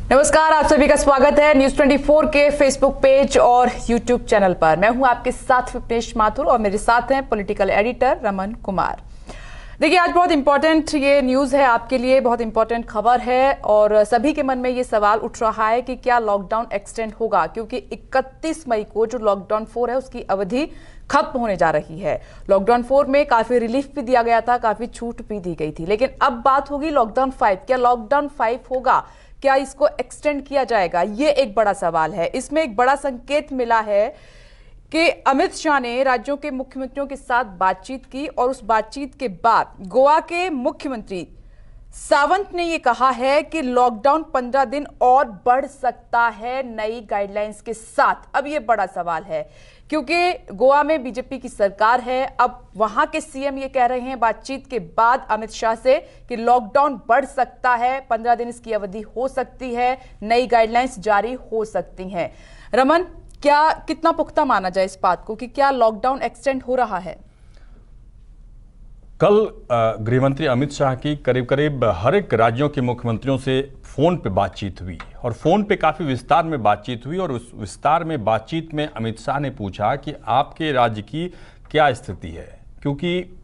नमस्कार, आप सभी का स्वागत है न्यूज 24 के फेसबुक पेज और यूट्यूब चैनल पर। मैं हूं आपके साथ विपनेश माथुर और मेरे साथ हैं पॉलिटिकल एडिटर रमन कुमार। देखिए, आज बहुत इंपॉर्टेंट ये न्यूज है आपके लिए, बहुत इंपॉर्टेंट खबर है और सभी के मन में ये सवाल उठ रहा है कि क्या लॉकडाउन एक्सटेंड होगा, क्योंकि 31 मई को जो लॉकडाउन 4 है उसकी अवधि खत्म होने जा रही है। लॉकडाउन 4 में काफी रिलीफ भी दिया गया था, काफी छूट भी दी गई थी, लेकिन अब बात होगी लॉकडाउन 5। क्या लॉकडाउन 5 होगा, क्या इसको एक्सटेंड किया जाएगा, ये एक बड़ा सवाल है। इसमें एक बड़ा संकेत मिला है कि अमित शाह ने राज्यों के मुख्यमंत्रियों के साथ बातचीत की और उस बातचीत के बाद गोवा के मुख्यमंत्री सावंत ने यह कहा है कि लॉकडाउन 15 दिन और बढ़ सकता है नई गाइडलाइंस के साथ। अब यह बड़ा सवाल है क्योंकि गोवा में बीजेपी की सरकार है। अब वहां के सीएम ये कह रहे हैं बातचीत के बाद अमित शाह से कि लॉकडाउन बढ़ सकता है, 15 दिन इसकी अवधि हो सकती है, नई गाइडलाइंस जारी हो सकती हैं। रमन, क्या कितना पुख्ता माना जाए इस बात को कि क्या लॉकडाउन एक्सटेंड हो रहा है? कल गृहमंत्री अमित शाह की करीब करीब हर एक राज्यों के मुख्यमंत्रियों से फोन पे बातचीत हुई और फोन पे काफी विस्तार में बातचीत हुई और उस विस्तार में बातचीत में अमित शाह ने पूछा कि आपके राज्य की क्या स्थिति है, क्योंकि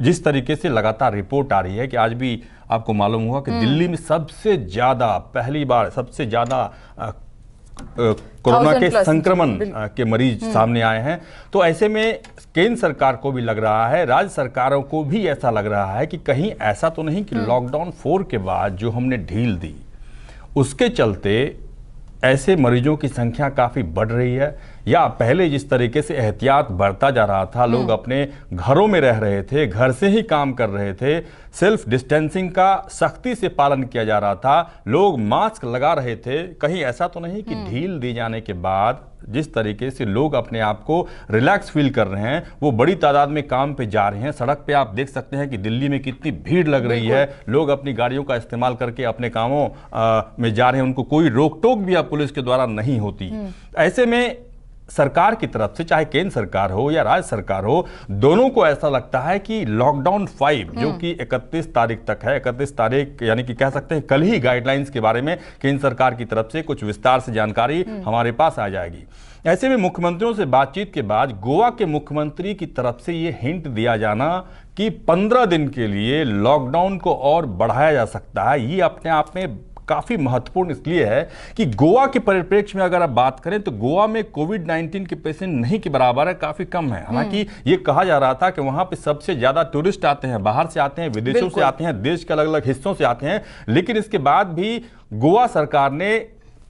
जिस तरीके से लगातार रिपोर्ट आ रही है कि आज भी आपको मालूम हुआ कि दिल्ली में सबसे ज्यादा, पहली बार सबसे ज्यादा कोरोना के संक्रमण के मरीज सामने आए हैं। तो ऐसे में केंद्र सरकार को भी लग रहा है, राज्य सरकारों को भी ऐसा लग रहा है कि कहीं ऐसा तो नहीं कि लॉकडाउन 4 के बाद जो हमने ढील दी उसके चलते ऐसे मरीजों की संख्या काफी बढ़ रही है, या पहले जिस तरीके से एहतियात बढ़ता जा रहा था, लोग अपने घरों में रह रहे थे, घर से ही काम कर रहे थे, सेल्फ डिस्टेंसिंग का सख्ती से पालन किया जा रहा था, लोग मास्क लगा रहे थे, कहीं ऐसा तो नहीं कि ढील दी जाने के बाद जिस तरीके से लोग अपने आप को रिलैक्स फील कर रहे हैं, वो बड़ी तादाद में काम पे जा रहे हैं। सड़क पे आप देख सकते हैं कि दिल्ली में कितनी भीड़ लग रही है, लोग अपनी गाड़ियों का इस्तेमाल करके अपने कामों में जा रहे हैं, उनको कोई रोक टोक भी अब पुलिस के द्वारा नहीं होती। ऐसे में सरकार की तरफ से, चाहे केंद्र सरकार हो या राज्य सरकार हो, दोनों को ऐसा लगता है कि लॉकडाउन 5 जो कि 31 तारीख तक है, 31 तारीख यानी कि कह सकते हैं कल ही गाइडलाइंस के बारे में केंद्र सरकार की तरफ से कुछ विस्तार से जानकारी हमारे पास आ जाएगी। ऐसे में मुख्यमंत्रियों से बातचीत के बाद गोवा के मुख्यमंत्री की तरफ से यह हिंट दिया जाना कि 15 दिन के लिए लॉकडाउन को और बढ़ाया जा सकता है, ये अपने आप में काफी महत्वपूर्ण इसलिए है कि गोवा के परिप्रेक्ष्य में अगर आप बात करें तो गोवा में कोविड-19 के पेशेंट नहीं के बराबर है, काफी कम है। हालांकि ये कहा जा रहा था कि वहां पे सबसे ज्यादा टूरिस्ट आते हैं, बाहर से आते हैं, विदेशों से आते हैं, देश के अलग अलग हिस्सों से आते हैं, लेकिन इसके बाद भी गोवा सरकार ने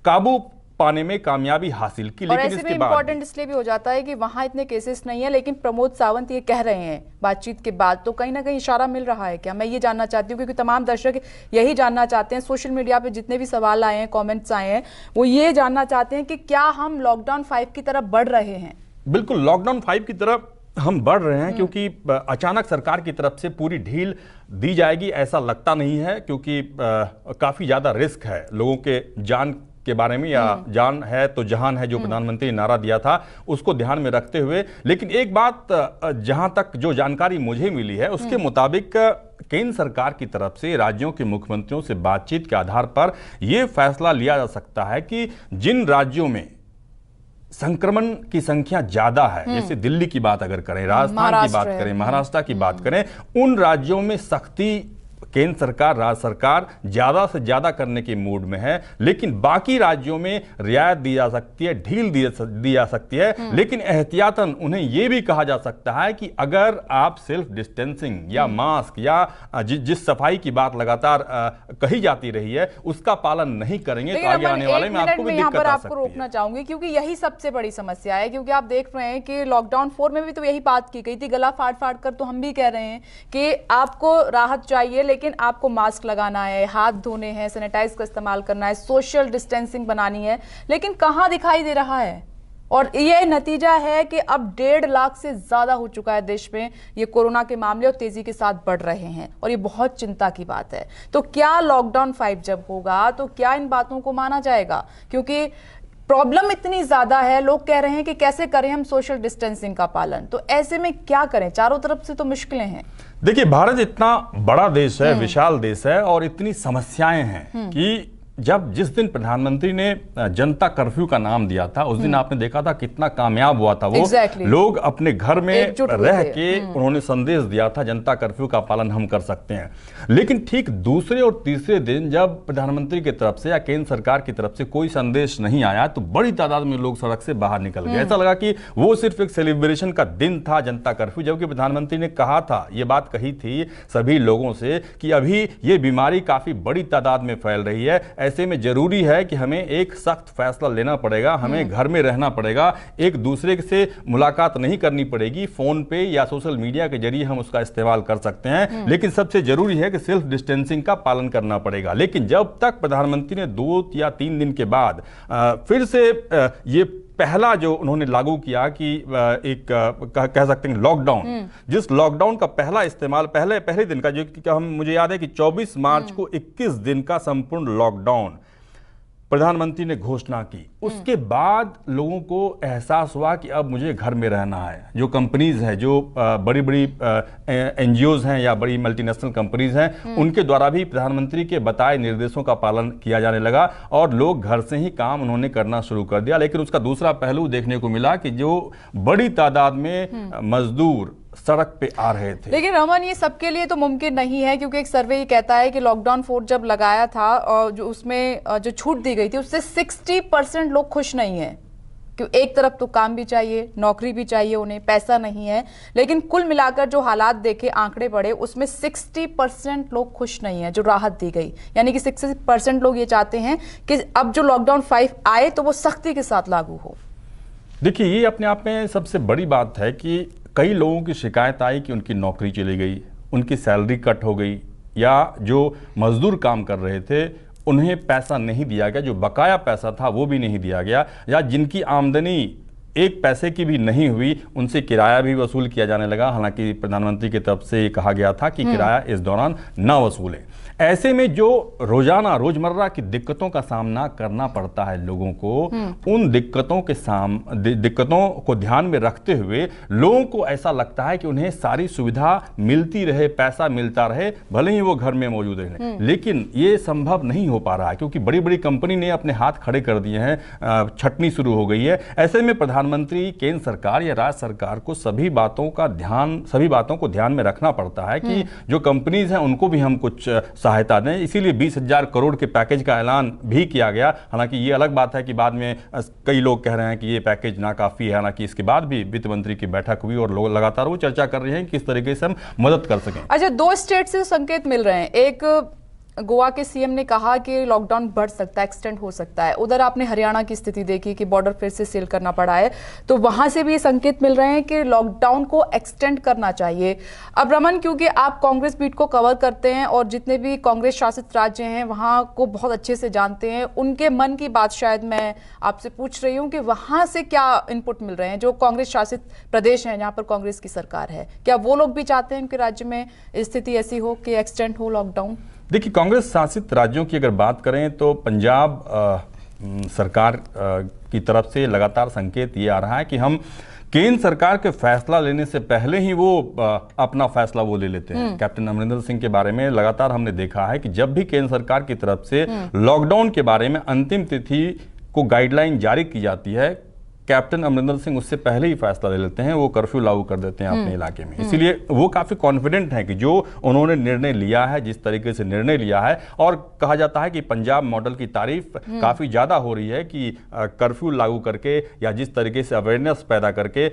काबू पाने में कामयाबी हासिल की। लेकिन ऐसे में इंपॉर्टेंट इसलिए भी हो जाता है कि वहां इतने केसेस नहीं है, लेकिन प्रमोद सावंत ये कह रहे हैं बातचीत के बाद, तो कहीं ना कहीं इशारा मिल रहा है क्या? मैं ये जानना चाहती हूँ क्योंकि तमाम दर्शक यही जानना चाहते हैं। सोशल मीडिया पे जितने भी सवाल आए हैं, कमेंट्स आए हैं, वो ये जानना चाहते हैं कि क्या हम लॉकडाउन 5 की तरफ बढ़ रहे हैं? बिल्कुल, लॉकडाउन 5 की तरफ हम बढ़ रहे हैं, क्योंकि अचानक सरकार की तरफ से पूरी ढील दी जाएगी ऐसा लगता नहीं है, क्योंकि काफी ज्यादा रिस्क है लोगों के जान के बारे में, या जान है तो जहान है जो प्रधानमंत्री ने नारा दिया था, उसको ध्यान में रखते हुए। लेकिन एक बात जहां तक जो जानकारी मुझे मिली है उसके मुताबिक केंद्र सरकार की तरफ से राज्यों के मुख्यमंत्रियों से बातचीत के आधार पर यह फैसला लिया जा सकता है कि जिन राज्यों में संक्रमण की संख्या ज्यादा है, जैसे दिल्ली की बात अगर करें, राजस्थान की बात करें, महाराष्ट्र की बात करें, उन राज्यों में सख्ती केंद्र सरकार, राज्य सरकार ज्यादा से ज्यादा करने के मूड में है, लेकिन बाकी राज्यों में रियायत दी जा सकती है, ढील दी जा सकती है। लेकिन एहतियातन उन्हें यह भी कहा जा सकता है कि अगर आप सेल्फ डिस्टेंसिंग या मास्क या जिस सफाई की बात लगातार कही जाती रही है उसका पालन नहीं करेंगे तो आगे आने वाले में आपको भी दिक्कत आ सकती है। रोकना चाहूंगी क्योंकि यही सबसे बड़ी समस्या है, क्योंकि आप देख रहे हैं कि लॉकडाउन 4 में भी तो यही बात की गई थी, गला फाड़ फाड़ कर तो हम भी कह रहे हैं कि आपको राहत चाहिए, लेकिन आपको मास्क लगाना है, हाथ धोने हैं, सैनिटाइज का इस्तेमाल करना है, सोशल डिस्टेंसिंग बनानी है, लेकिन कहां दिखाई दे रहा है? और यह नतीजा है कि अब 1.5 लाख से ज्यादा हो चुका है देश में ये कोरोना के मामले और तेजी के साथ बढ़ रहे हैं, और ये बहुत चिंता की बात है। तो क्या लॉकडाउन 5 जब होगा तो क्या इन बातों को माना जाएगा? क्योंकि प्रॉब्लम इतनी ज्यादा है, लोग कह रहे हैं कि कैसे करें हम सोशल डिस्टेंसिंग का पालन, तो ऐसे में क्या करें? चारों तरफ से तो मुश्किलें हैं। देखिए, भारत इतना बड़ा देश है, विशाल देश है और इतनी समस्याएं हैं कि जब जिस दिन प्रधानमंत्री ने जनता कर्फ्यू का नाम दिया था उस दिन आपने देखा था कितना कामयाब हुआ था वो। लोग अपने घर में रह के उन्होंने संदेश दिया था जनता कर्फ्यू का पालन हम कर सकते हैं। लेकिन ठीक दूसरे और तीसरे दिन जब प्रधानमंत्री की तरफ से या केंद्र सरकार की तरफ से कोई संदेश नहीं आया तो बड़ी तादाद में लोग सड़क से बाहर निकल गए। ऐसा लगा कि वो सिर्फ एक सेलिब्रेशन का दिन था जनता कर्फ्यू, जबकि प्रधानमंत्री ने कहा था, ये बात कही थी सभी लोगों से कि अभी ये बीमारी काफी बड़ी तादाद में फैल रही है, ऐसे में जरूरी है कि हमें एक सख्त फैसला लेना पड़ेगा, हमें घर में रहना पड़ेगा, एक दूसरे से मुलाकात नहीं करनी पड़ेगी, फोन पे या सोशल मीडिया के जरिए हम उसका इस्तेमाल कर सकते हैं, लेकिन सबसे जरूरी है कि सेल्फ डिस्टेंसिंग का पालन करना पड़ेगा। लेकिन जब तक प्रधानमंत्री ने 2 या 3 दिन के बाद फिर से ये पहला जो उन्होंने लागू किया कि एक कह सकते हैं लॉकडाउन, जिस लॉकडाउन का पहला इस्तेमाल पहले दिन का जो मुझे याद है कि 24 मार्च को 21 दिन का संपूर्ण लॉकडाउन प्रधानमंत्री ने घोषणा की, उसके बाद लोगों को एहसास हुआ कि अब मुझे घर में रहना है। जो कंपनीज हैं, जो बड़ी बड़ी एनजीओज हैं या बड़ी मल्टीनेशनल कंपनीज हैं, उनके द्वारा भी प्रधानमंत्री के बताए निर्देशों का पालन किया जाने लगा और लोग घर से ही काम उन्होंने करना शुरू कर दिया। लेकिन उसका दूसरा पहलू देखने को मिला कि जो बड़ी तादाद में मजदूर सड़क पे आ रहे थे। लेकिन रमन, ये सबके लिए तो मुमकिन नहीं है, क्योंकि एक सर्वे ये कहता है कि लॉकडाउन 4 जब लगाया था और जो उसमें जो छूट दी गई थी उससे 60% लोग खुश नहीं है। क्यों? एक तरफ तो काम भी चाहिए, नौकरी भी चाहिए, उन्हें पैसा नहीं है, लेकिन कुल मिलाकर जो हालात देखे, आंकड़े पड़े, उसमें 60% लोग खुश नहीं है जो राहत दी गई। यानी कि 60% लोग ये चाहते हैं कि अब जो लॉकडाउन 5 आए तो वो सख्ती के साथ लागू हो। देखिए, ये अपने आप में सबसे बड़ी बात है कि कई लोगों की शिकायत आई कि उनकी नौकरी चली गई, उनकी सैलरी कट हो गई, या जो मजदूर काम कर रहे थे उन्हें पैसा नहीं दिया गया, जो बकाया पैसा था वो भी नहीं दिया गया, या जिनकी आमदनी 1 पैसे की भी नहीं हुई उनसे किराया भी वसूल किया जाने लगा। हालांकि प्रधानमंत्री की तरफ से ये कहा गया था कि किराया इस दौरान ना वसूलें। ऐसे में जो रोजमर्रा की दिक्कतों का सामना करना पड़ता है लोगों को, उन दिक्कतों को ध्यान में रखते हुए लोगों को ऐसा लगता है कि उन्हें सारी सुविधा मिलती रहे, पैसा मिलता रहे, भले ही वो घर में मौजूद रहे। लेकिन ये संभव नहीं हो पा रहा है, क्योंकि बड़ी बड़ी कंपनी ने अपने हाथ खड़े कर दिए हैं, छटनी शुरू हो गई है। ऐसे में प्रधानमंत्री, केंद्र सरकार या राज्य सरकार को सभी बातों को ध्यान में रखना पड़ता है कि जो कंपनीज हैं उनको भी हम कुछ सहायता दें। इसीलिए 20,000 करोड़ के पैकेज का ऐलान भी किया गया। हालांकि ये अलग बात है कि बाद में कई लोग कह रहे हैं कि ये पैकेज नाकाफी है। हालांकि इसके बाद भी वित्त मंत्री की बैठक हुई और लोग लगातार वो चर्चा कर रहे हैं कि किस तरीके से हम मदद कर सकें। अच्छा, 2 स्टेट से संकेत मिल रहे हैं। एक, गोवा के सीएम ने कहा कि लॉकडाउन बढ़ सकता है, एक्सटेंड हो सकता है। उधर आपने हरियाणा की स्थिति देखी कि बॉर्डर फिर से सील करना पड़ा है, तो वहां से भी ये संकेत मिल रहे हैं कि लॉकडाउन को एक्सटेंड करना चाहिए। अब रमन, क्योंकि आप कांग्रेस बीट को कवर करते हैं और जितने भी कांग्रेस शासित राज्य हैं वहां को बहुत अच्छे से जानते हैं, उनके मन की बात शायद मैं आपसे पूछ रही हूँ कि वहां से क्या इनपुट मिल रहे हैं। जो कांग्रेस शासित प्रदेश हैं जहां पर कांग्रेस की सरकार है, क्या वो लोग भी चाहते हैं कि राज्य में स्थिति ऐसी हो कि एक्सटेंड हो लॉकडाउन? देखिए, कांग्रेस शासित राज्यों की अगर बात करें तो पंजाब सरकार की तरफ से लगातार संकेत ये आ रहा है कि हम केंद्र सरकार के फैसला लेने से पहले ही वो अपना फैसला वो ले लेते हैं। कैप्टन अमरिंदर सिंह के बारे में लगातार हमने देखा है कि जब भी केंद्र सरकार की तरफ से लॉकडाउन के बारे में अंतिम तिथि को गाइडलाइन जारी की जाती है, कैप्टन अमरिंदर सिंह उससे पहले ही फैसला ले लेते हैं, वो कर्फ्यू लागू कर देते हैं अपने इलाके में। इसीलिए वो काफी कॉन्फिडेंट हैं कि जो उन्होंने निर्णय लिया है, जिस तरीके से निर्णय लिया है, और कहा जाता है कि पंजाब मॉडल की तारीफ काफी ज्यादा हो रही है कि कर्फ्यू लागू करके या जिस तरीके से अवेयरनेस पैदा करके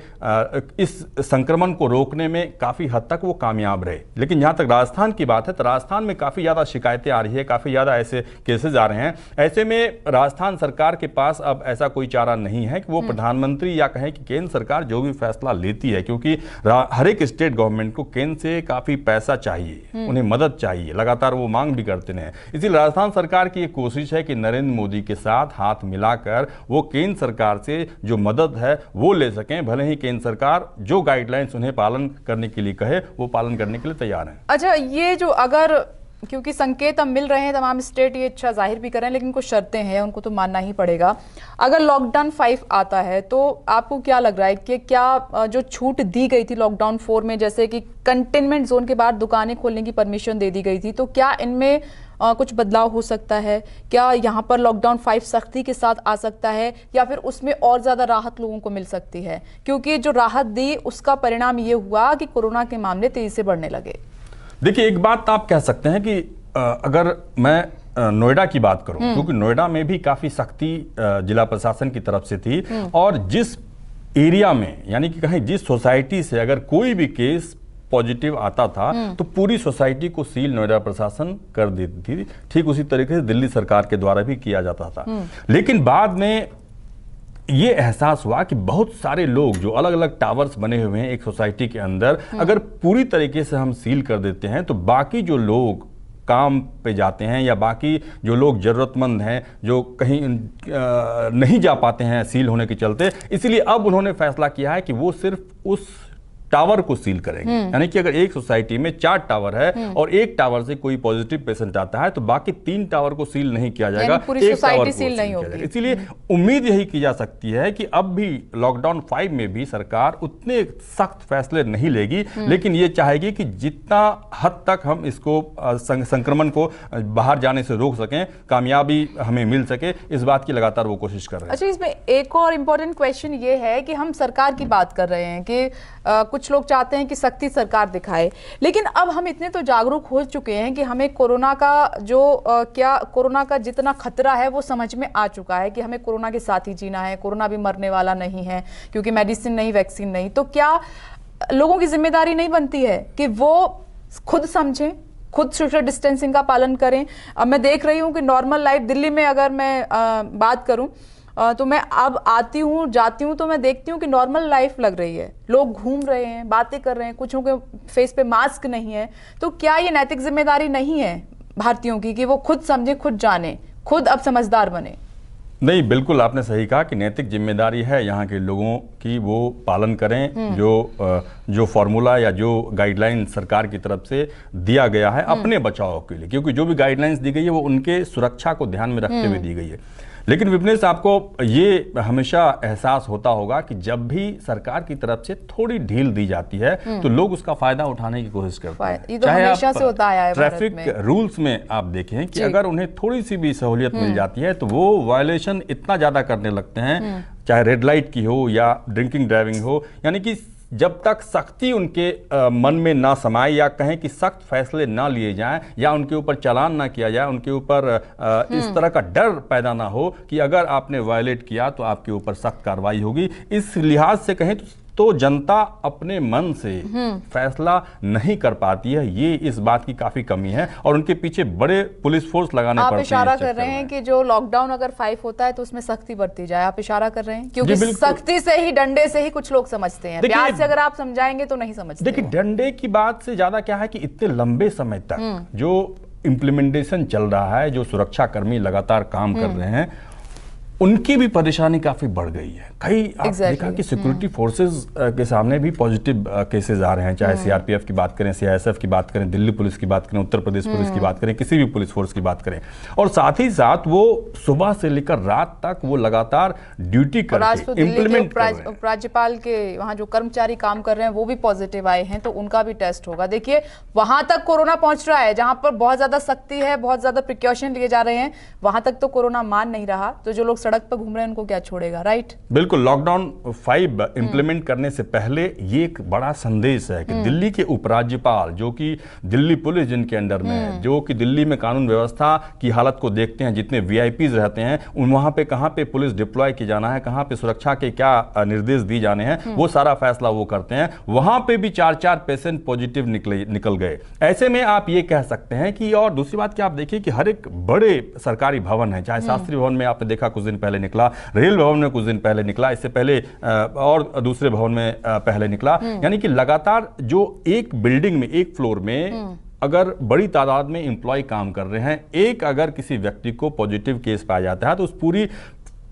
इस संक्रमण को रोकने में काफी हद तक वो कामयाब रहे। लेकिन जहां तक राजस्थान की बात है तो राजस्थान में काफी ज्यादा शिकायतें आ रही है, काफी ज्यादा ऐसे केसेज आ रहे हैं। ऐसे में राजस्थान सरकार के पास अब ऐसा कोई चारा नहीं है कि वो प्रधानमंत्री या कहें कि केंद्र सरकार जो भी फैसला लेती है, क्योंकि हर एक स्टेट गवर्नमेंट को केंद्र से काफी पैसा चाहिए, उन्हें मदद चाहिए, लगातार वो मांग भी करते हैं। इसलिए राजस्थान सरकार की एक कोशिश है कि नरेंद्र मोदी के साथ हाथ मिलाकर वो केंद्र सरकार से जो मदद है वो ले सकें, भले ही केंद्र सरकार जो गाइडलाइंस उन्हें पालन करने के लिए कहे वो पालन करने के लिए तैयार है। अच्छा, ये जो अगर, क्योंकि संकेत अब मिल रहे हैं, तमाम स्टेट ये इच्छा जाहिर भी कर रहे हैं, लेकिन कुछ शर्तें हैं, उनको तो मानना ही पड़ेगा। अगर लॉकडाउन 5 आता है तो आपको क्या लग रहा है कि क्या जो छूट दी गई थी लॉकडाउन 4 में, जैसे कि कंटेनमेंट जोन के बाहर दुकानें खोलने की परमिशन दे दी गई थी, तो क्या इनमें कुछ बदलाव हो सकता है? क्या यहाँ पर लॉकडाउन 5 सख्ती के साथ आ सकता है या फिर उसमें और ज़्यादा राहत लोगों को मिल सकती है? क्योंकि जो राहत दी उसका परिणाम ये हुआ कि कोरोना के मामले तेजी से बढ़ने लगे। देखिए, एक बात आप कह सकते हैं कि अगर मैं नोएडा की बात करूं, क्योंकि नोएडा में भी काफी सख्ती जिला प्रशासन की तरफ से थी, और जिस एरिया में, यानी कि कहीं जिस सोसाइटी से अगर कोई भी केस पॉजिटिव आता था तो पूरी सोसाइटी को सील नोएडा प्रशासन कर देती थी। ठीक उसी तरीके से दिल्ली सरकार के द्वारा भी किया जाता था। लेकिन बाद में ये एहसास हुआ कि बहुत सारे लोग जो अलग अलग टावर्स बने हुए हैं एक सोसाइटी के अंदर, अगर पूरी तरीके से हम सील कर देते हैं तो बाकी जो लोग काम पे जाते हैं या बाकी जो लोग जरूरतमंद हैं जो कहीं नहीं जा पाते हैं सील होने के चलते, इसलिए अब उन्होंने फैसला किया है कि वो सिर्फ उस टावर को सील करेंगे। यानी कि अगर एक सोसाइटी में 4 टावर है और एक टावर से कोई पॉजिटिव पेशेंट आता है तो बाकी 3 टावर को सील नहीं किया जाएगा, पूरी सोसाइटी सील नहीं होगी। इसीलिए उम्मीद यही की जा सकती है कि अब भी लॉकडाउन 5 में भी सरकार उतने सख्त फैसले नहीं लेगी, लेकिन ये चाहेगी कि जितना हद तक हम इसको संक्रमण को बाहर जाने से रोक सकें, कामयाबी हमें मिल सके, इस बात की लगातार वो कोशिश कर रहे हैं। अच्छा, इसमें एक और इम्पोर्टेंट क्वेश्चन ये है कि हम सरकार की बात कर रहे हैं कि कुछ लोग चाहते हैं कि सख्ती सरकार दिखाए, लेकिन अब हम इतने तो जागरूक हो चुके हैं कि हमें कोरोना का जो कोरोना का जितना खतरा है वो समझ में आ चुका है कि हमें कोरोना के साथ ही जीना है, कोरोना भी मरने वाला नहीं है क्योंकि मेडिसिन नहीं, वैक्सीन नहीं। तो क्या लोगों की जिम्मेदारी नहीं बनती है कि वो खुद समझें, खुद सोशल डिस्टेंसिंग का पालन करें? अब मैं देख रही हूँ कि नॉर्मल लाइफ दिल्ली में अगर मैं बात करूँ तो मैं अब आती हूँ जाती हूँ तो मैं देखती हूँ कि नॉर्मल लाइफ लग रही है, लोग घूम रहे हैं, बातें कर रहे हैं, कुछों के फेस पे मास्क नहीं है। तो क्या ये नैतिक जिम्मेदारी नहीं है भारतीयों की कि वो खुद समझे, खुद जाने, खुद अब समझदार बने? नहीं, बिल्कुल आपने सही कहा कि नैतिक जिम्मेदारी है यहाँ के लोगों की, वो पालन करें जो फॉर्मूला या जो गाइडलाइन सरकार की तरफ से दिया गया है अपने बचाव के लिए, क्योंकि जो भी गाइडलाइंस दी गई है वो उनके सुरक्षा को ध्यान में रखते हुए दी गई है। लेकिन विपनेश, आपको ये हमेशा एहसास होता होगा कि जब भी सरकार की तरफ से थोड़ी ढील दी जाती है तो लोग उसका फायदा उठाने की कोशिश करते हैं। ये तो हमेशा से होता आया है ट्रैफिक रूल्स में आप देखें कि अगर उन्हें थोड़ी सी भी सहूलियत मिल जाती है तो वो वायलेशन इतना ज्यादा करने लगते हैं, चाहे रेड लाइट की हो या ड्रिंकिंग ड्राइविंग हो। यानी कि जब तक सख्ती उनके मन में ना समाए या कहें कि सख्त फैसले ना लिए जाएं या उनके ऊपर चालान ना किया जाए, उनके ऊपर इस तरह का डर पैदा ना हो कि अगर आपने वायलेट किया तो आपके ऊपर सख्त कार्रवाई होगी, इस लिहाज से कहें तो जनता अपने मन से फैसला नहीं कर पाती है। ये इस बात की काफी कमी है और उनके पीछे बड़े पुलिस फोर्स लगाने पड़ते हैं। आप इशारा कर रहे हैं कि जो लॉकडाउन अगर 5 होता है तो उसमें सख्ती बरती जाए, आप इशारा कर रहे हैं? क्योंकि सख्ती से ही, डंडे से ही कुछ लोग समझते हैं, प्यार से अगर आप समझाएंगे तो नहीं समझते। देखिए, डंडे की बात से ज्यादा क्या है कि इतने लंबे समय तक जो इम्प्लीमेंटेशन चल रहा है, जो सुरक्षा कर्मी लगातार काम कर रहे हैं, उनकी भी परेशानी काफी बढ़ गई है। कई आप देखा कि सिक्योरिटी फोर्सेस के सामने भी पॉजिटिव केसेस आ रहे हैं, चाहे सीआरपीएफ की बात करें, सीआईएसएफ की बात करें, दिल्ली पुलिस की बात करें, उत्तर प्रदेश पुलिस की बात करें, किसी भी पुलिस फोर्स की बात करें। और साथ ही साथ वो सुबह से लेकर रात तक वो लगातार ड्यूटी करके इम्प्लीमेंट कर रहे हैं। राज्यपाल के वहाँ जो कर्मचारी काम कर रहे हैं वो भी पॉजिटिव आए हैं तो उनका भी टेस्ट होगा। देखिए, वहां तक कोरोना पहुंच रहा है जहां पर बहुत ज्यादा सख्ती है, बहुत ज्यादा प्रिकॉशन लिए जा रहे हैं, वहां तक तो कोरोना मान नहीं रहा, तो जो लोग सड़क पर घूम रहे हैं उनको क्या छोड़ेगा? राइट, बिल्कुल। लॉकडाउन 5 इंप्लीमेंट करने से पहले ये एक बड़ा संदेश है कि दिल्ली के उपराज्यपाल, जो कि दिल्ली पुलिस जिनके अंडर में है, जो कि दिल्ली में कानून व्यवस्था की हालत को देखते हैं, जितने वीआईपीज रहते हैं, उन वहां पे कहां पे पुलिस डिप्लॉय की जाना है, कहां पे सुरक्षा के क्या निर्देश दिए जाने हैं, वो सारा फैसला वो करते हैं। वहां पे भी 4 पेशेंट पॉजिटिव निकल गए। ऐसे में आप ये कह सकते हैं कि, और दूसरी बात कि आप देखिए कि हर एक बड़े सरकारी भवन है, चाहे शास्त्री भवन में आपने देखा कुछ दिन पहले निकला, रेल भवन में कुछ दिन पहले निकला, इससे पहले और दूसरे भवन में पहले निकला। यानी कि लगातार जो एक बिल्डिंग में, एक फ्लोर में अगर बड़ी तादाद में एम्प्लॉय काम कर रहे हैं, एक अगर किसी व्यक्ति को पॉजिटिव केस पाया जाता है तो उस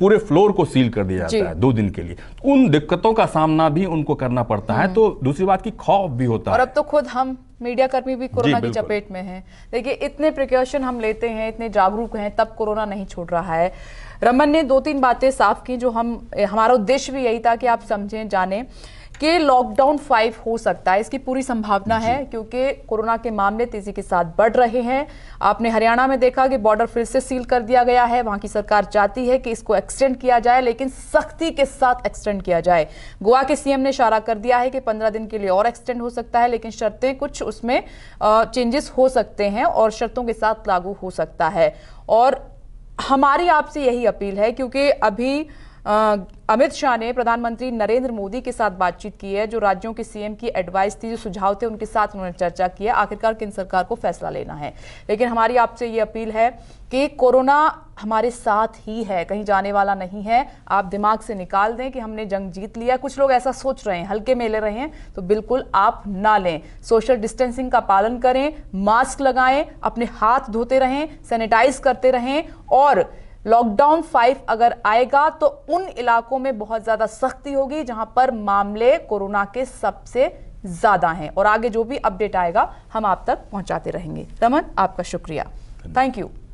पूरे फ्लोर को सील कर दिया जाता है 2 दिन के लिए। उन दिक्कतों का सामना भी उनको करना पड़ता है। तो दूसरी बात की खौफ भी होता है। और अब तो खुद हम मीडिया कर्मी भी कोरोना की चपेट में हैं। देखिए, इतने प्रिकॉशन हम लेते हैं, इतने जागरूक हैं, तब कोरोना नहीं छोड़ रहा है। रमन ने 2-3 बातें साफ की जो हमारा उद्देश्य भी यही था कि आप समझें, जानें कि लॉकडाउन 5 हो सकता है, इसकी पूरी संभावना है क्योंकि कोरोना के मामले तेजी के साथ बढ़ रहे हैं। आपने हरियाणा में देखा कि बॉर्डर फिर से सील कर दिया गया है। वहां की सरकार चाहती है कि इसको एक्सटेंड किया जाए, लेकिन सख्ती के साथ एक्सटेंड किया जाए। गोवा के सीएम ने इशारा कर दिया है कि 15 दिन के लिए और एक्सटेंड हो सकता है, लेकिन शर्तें कुछ उसमें चेंजेस हो सकते हैं और शर्तों के साथ लागू हो सकता है। और हमारी आपसे यही अपील है, क्योंकि अभी अमित शाह ने प्रधानमंत्री नरेंद्र मोदी के साथ बातचीत की है। जो राज्यों के सीएम की एडवाइस थी, जो सुझाव थे, उनके साथ उन्होंने चर्चा की है आखिरकार किन सरकार को फैसला लेना है। लेकिन हमारी आपसे ये अपील है कि कोरोना हमारे साथ ही है, कहीं जाने वाला नहीं है। आप दिमाग से निकाल दें कि हमने जंग जीत लिया। कुछ लोग ऐसा सोच रहे हैं, हल्के में ले रहे हैं, तो बिल्कुल आप ना लें। सोशल डिस्टेंसिंग का पालन करें, मास्क लगाएं, अपने हाथ धोते रहें, सैनिटाइज करते रहें। और लॉकडाउन 5 अगर आएगा तो उन इलाकों में बहुत ज्यादा सख्ती होगी जहां पर मामले कोरोना के सबसे ज्यादा हैं। और आगे जो भी अपडेट आएगा हम आप तक पहुंचाते रहेंगे। रमन, आपका शुक्रिया, थैंक यू।